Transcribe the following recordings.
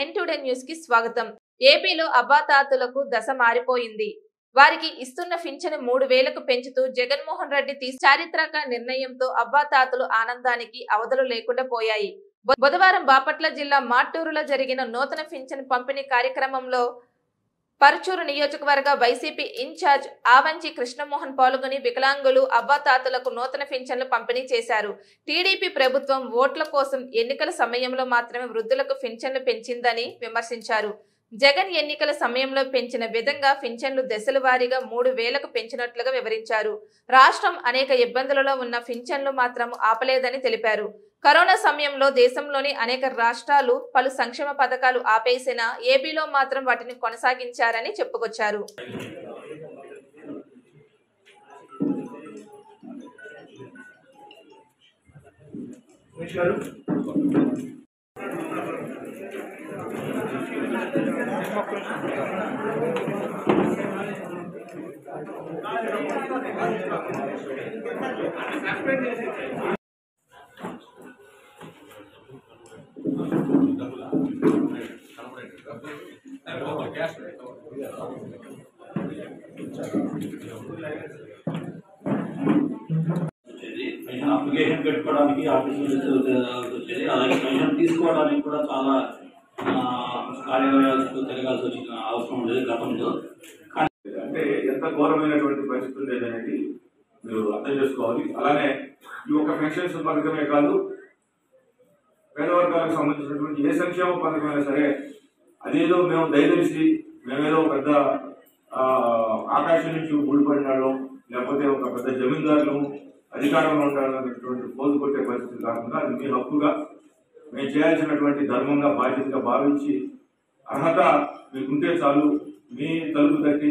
ఎన్ today news కి స్వాగతం. ఏపీలో అవ్వాతాతలకు దశ మారిపోయింది. వారికి ఇస్తున్న పింఛను 3000కు పెంచుతూ జగన్మోహన్ రెడ్డి చారిత్రక నిర్ణయంతో అవ్వాతాతలు ఆనందానికి అవధులు లేకుండా పోయాయి. బుధవారం బాపట్ల జిల్లా మాట్టూరులో జరిగిన నూతన పింఛను పంపిణీ కార్యక్రమంలో పరుచూరు నియోజకవర్గ వైసీపీ ఇన్ఛార్జ్ ఆవంచి కృష్ణమోహన్ పాల్గొని వికలాంగులు అవ్వాతాతలకు నూతన పింఛన్లు పంపిణీ చేశారు. టీడీపీ ప్రభుత్వం ఓట్ల కోసం ఎన్నికల సమయంలో మాత్రమే వృద్ధులకు పింఛన్లు పెంచిందని విమర్శించారు. జగన్ ఎన్నికల సమయంలో పెంచిన విధంగా పింఛన్లు దశల వారీగా 3000కు పెంచినట్లుగా వివరించారు. రాష్ట్రం అనేక ఇబ్బందులలో ఉన్న పింఛన్లు మాత్రం ఆపలేదని తెలిపారు. కరోనా సమయంలో దేశంలోని అనేక రాష్ట్రాలు పలు సంక్షేమ పథకాలు ఆపేసినా ఏపీలో మాత్రం వాటిని కొనసాగించారని చెప్పుకొచ్చారు. అప్లికేషన్ పెట్టుకోవడానికి ఆఫీసులు వచ్చేది, అలాగే పెన్షన్ తీసుకోవడానికి కూడా చాలా కార్యాలయాలకు తిరగాల్సి వచ్చిన అవసరం ఉండేది గతంలో. అంటే ఎంత ఘోరమైనటువంటి పరిస్థితులు లేదనేది మీరు అర్థం చేసుకోవాలి. అలానే ఈ ఒక్క పెన్షన్స్ పథకమే కాదు, పేదవర్గాలకు సంబంధించినటువంటి ఏ సంక్షేమ పథకమైనా సరే అదేదో మేము దయచేసి మేమేదో పెద్ద ఆకాశం నుంచి ఊడిపడినాడు, లేకపోతే ఒక పెద్ద జమీందారులు అధికారంలో ఉండాలనేటువంటి పోజు కొట్టే పరిస్థితి కాకుండా అది మీ హక్కుగా మేము చేయాల్సినటువంటి ధర్మంగా బాధ్యతగా భావించి అర్హత మీకుంటే చాలు, మీ తలుపు తట్టి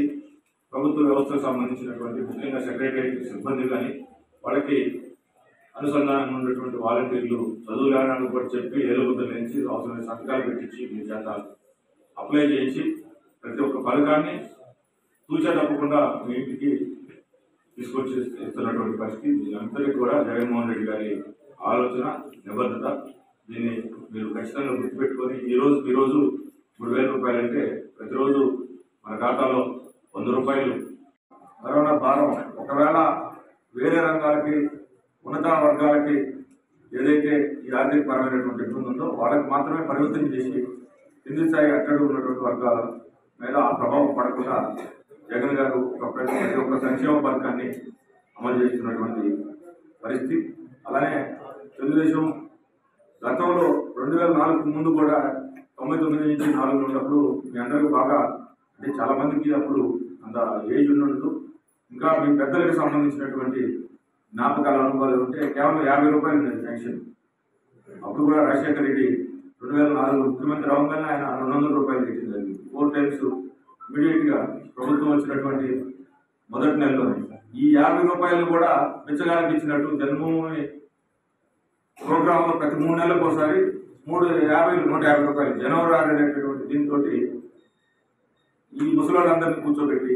ప్రభుత్వ వ్యవస్థకు సంబంధించినటువంటి ముఖ్యంగా సెక్రటరీ సిబ్బంది కానీ వాళ్ళకి అనుసంధానంగా ఉన్నటువంటి వాలంటీర్లు చదువు లేనాడు కూడా చెప్పి ఏలుబుద్ధలు నుంచి అవసరమైన సంతకాలు పెట్టించి మీ చేత అప్లై చేయించి ప్రతి ఒక్క పథకాన్ని తూచా తప్పకుండా మీ ఇంటికి తీసుకొచ్చి ఇస్తున్నటువంటి పరిస్థితి. దీనంతటికీ కూడా జగన్మోహన్ రెడ్డి గారి ఆలోచన, నిబద్ధత. దీన్ని మీరు ఖచ్చితంగా గుర్తుపెట్టుకొని ఈరోజు 3000 రూపాయలు అంటే ప్రతిరోజు మన ఖాతాలో 100 రూపాయలు కరోనా భారం ఒకవేళ వేరే రంగాలకి ఉన్నత వర్గాలకి ఏదైతే ఈ ఆర్థిక పరమైనటువంటి ఇబ్బంది ఉందో వాళ్ళకి మాత్రమే పరిమితం చేసి కింది స్థాయి అట్టడు ఉన్నటువంటి వర్గాల మీద ఆ ప్రభావం పడకుండా జగన్ గారు ప్రతి ఒక్క సంక్షేమ పథకాన్ని అమలు చేస్తున్నటువంటి పరిస్థితి. అలానే తెలుగుదేశం గతంలో 2004 ముందు కూడా 99 నుంచి 4 ఉన్నప్పుడు మీ అందరికీ బాగా అంటే చాలా మందికి అప్పుడు అంత ఏజ్ ఉండదు, ఇంకా మీ పెద్దలకు సంబంధించినటువంటి జ్ఞాపకాల అనుభవాలు ఉంటే కేవలం 50 రూపాయలు ఉండేది పెన్షన్. అప్పుడు కూడా రాజశేఖర రెడ్డి 2004 ముఖ్యమంత్రి రావగానే ఆయన 200 రూపాయలు పెట్టింది జరిగింది. 4 టైమ్స్ ఇమీడియట్గా ప్రభుత్వం వచ్చినటువంటి మొదటి నెలలోనే ఈ 50 రూపాయలు కూడా బిచ్చగానికి ఇచ్చినట్టు జన్మభూమి ప్రోగ్రాంలో ప్రతి 3 నెలలకు ఒకసారి 150 రూపాయలు జనవరి 6 అనేటటువంటి దీంతో ఈ ముసలాళ్ళందరినీ కూర్చోబెట్టి